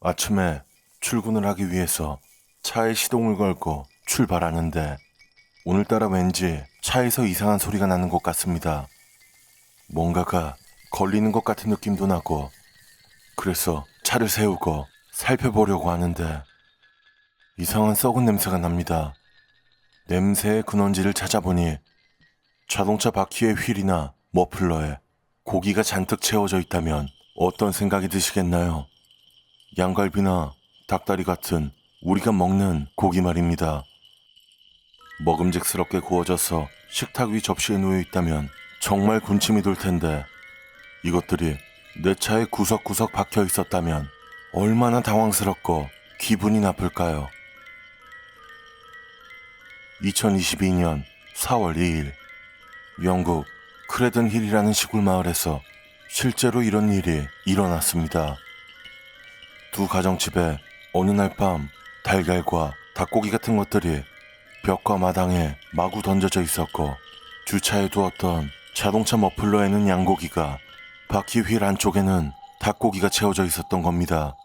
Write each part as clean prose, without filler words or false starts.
아침에 출근을 하기 위해서 차에 시동을 걸고 출발하는데 오늘따라 왠지 차에서 이상한 소리가 나는 것 같습니다. 뭔가가 걸리는 것 같은 느낌도 나고 그래서 차를 세우고 살펴보려고 하는데 이상한 썩은 냄새가 납니다. 냄새의 근원지를 찾아보니 자동차 바퀴의 휠이나 머플러에 고기가 잔뜩 채워져 있다면 어떤 생각이 드시겠나요? 양갈비나 닭다리 같은 우리가 먹는 고기 말입니다. 먹음직스럽게 구워져서 식탁 위 접시에 놓여 있다면 정말 군침이 돌 텐데 이것들이 내 차에 구석구석 박혀 있었다면 얼마나 당황스럽고 기분이 나쁠까요? 2022년 4월 2일 영국 크레든 힐이라는 시골 마을에서 실제로 이런 일이 일어났습니다. 두 가정집에 어느 날 밤 달걀과 닭고기 같은 것들이 벽과 마당에 마구 던져져 있었고 주차해 두었던 자동차 머플러에는 양고기가 바퀴 휠 안쪽에는 닭고기가 채워져 있었던 겁니다.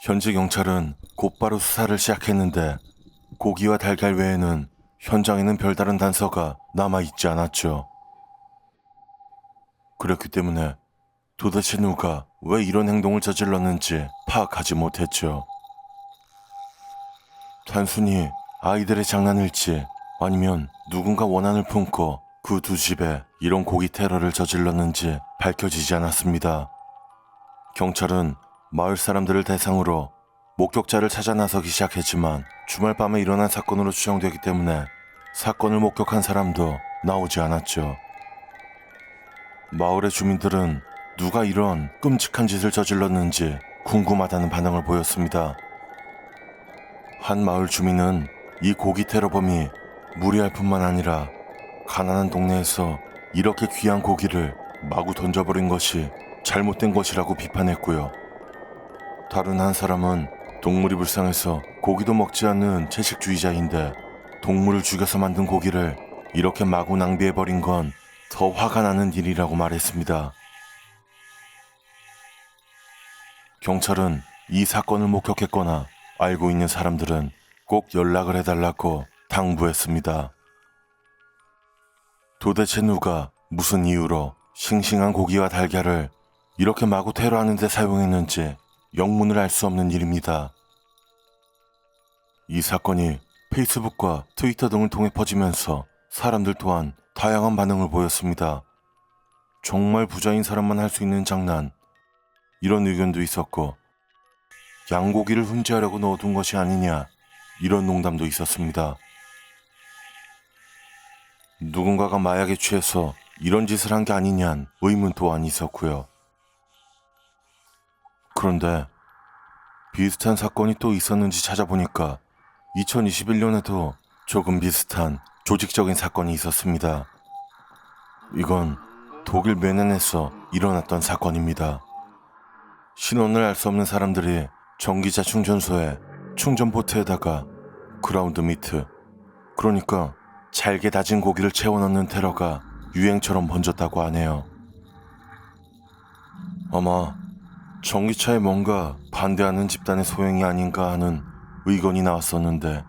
현지 경찰은 곧바로 수사를 시작했는데 고기와 달걀 외에는 현장에는 별다른 단서가 남아있지 않았죠. 그렇기 때문에 도대체 누가 왜 이런 행동을 저질렀는지 파악하지 못했죠. 단순히 아이들의 장난일지 아니면 누군가 원한을 품고 그 두 집에 이런 고기 테러를 저질렀는지 밝혀지지 않았습니다. 경찰은 마을 사람들을 대상으로 목격자를 찾아 나서기 시작했지만 주말 밤에 일어난 사건으로 추정되기 때문에 사건을 목격한 사람도 나오지 않았죠. 마을의 주민들은 누가 이런 끔찍한 짓을 저질렀는지 궁금하다는 반응을 보였습니다. 한 마을 주민은 이 고기 테러범이 무리할 뿐만 아니라 가난한 동네에서 이렇게 귀한 고기를 마구 던져버린 것이 잘못된 것이라고 비판했고요. 다른 한 사람은 동물이 불쌍해서 고기도 먹지 않는 채식주의자인데 동물을 죽여서 만든 고기를 이렇게 마구 낭비해버린 건 더 화가 나는 일이라고 말했습니다. 경찰은 이 사건을 목격했거나 알고 있는 사람들은 꼭 연락을 해달라고 당부했습니다. 도대체 누가 무슨 이유로 싱싱한 고기와 달걀을 이렇게 마구 테러하는 데 사용했는지 영문을 알 수 없는 일입니다. 이 사건이 페이스북과 트위터 등을 통해 퍼지면서 사람들 또한 다양한 반응을 보였습니다. 정말 부자인 사람만 할 수 있는 장난, 이런 의견도 있었고 양고기를 훔치하려고 넣어둔 것이 아니냐, 이런 농담도 있었습니다. 누군가가 마약에 취해서 이런 짓을 한 게 아니냐는 의문 또한 있었고요. 그런데 비슷한 사건이 또 있었는지 찾아보니까 2021년에도 조금 비슷한 조직적인 사건이 있었습니다. 이건 독일 뮌헨에서 일어났던 사건입니다. 신원을 알 수 없는 사람들이 전기차 충전소에 충전 포트에다가 그라운드 미트, 그러니까 잘게 다진 고기를 채워넣는 테러가 유행처럼 번졌다고 하네요. 아마 전기차에 뭔가 반대하는 집단의 소행이 아닌가 하는 의견이 나왔었는데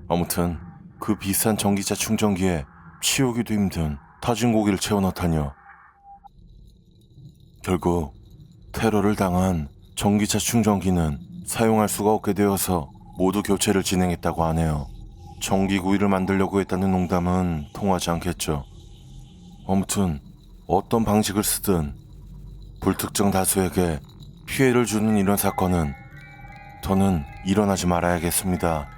아무튼 그 비싼 전기차 충전기에 치우기도 힘든 다진 고기를 채워넣다뇨. 결국 테러를 당한 전기차 충전기는 사용할 수가 없게 되어서 모두 교체를 진행했다고 하네요. 전기구이를 만들려고 했다는 농담은 통하지 않겠죠. 아무튼 어떤 방식을 쓰든 불특정 다수에게 피해를 주는 이런 사건은 더는 일어나지 말아야겠습니다.